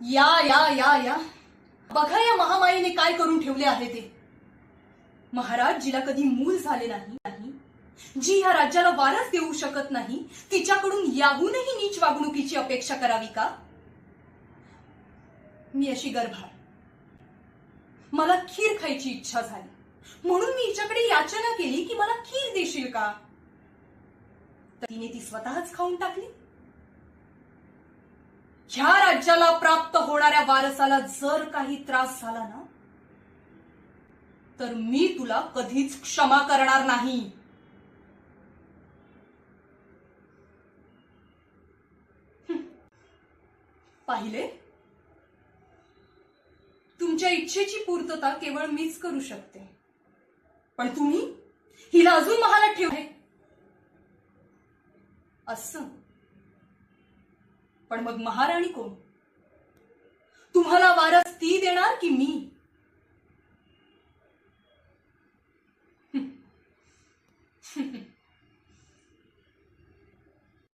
या या या या बघा या महामाईने काय करून ठेवले आहे ते. महाराज जिला कधी मूल झाले नाही, जी ह्या राज्याला वारस देऊ शकत नाही, तिच्याकडून याहूनही नीच वागणुकीची अपेक्षा करावी का? मी अशी गर्भार, मला खीर खायची इच्छा झाली म्हणून मी हिच्याकडे याचना केली की मला खीर देशील का. तर तिने ती स्वतःच खाऊन टाकली. ह्या राज्याला प्राप्त होणाऱ्या वारसाला जर काही त्रास झाला ना, तर मी तुला कधीच क्षमा करणार नाही. पाहिले, तुमच्या इच्छेची पूर्तता केवळ मीच करू शकते, पण तुम्ही हिला अजून महालात ठेवले. असं पण मग महाराणी कोण? तुम्हाला वारस ती देणार की मी?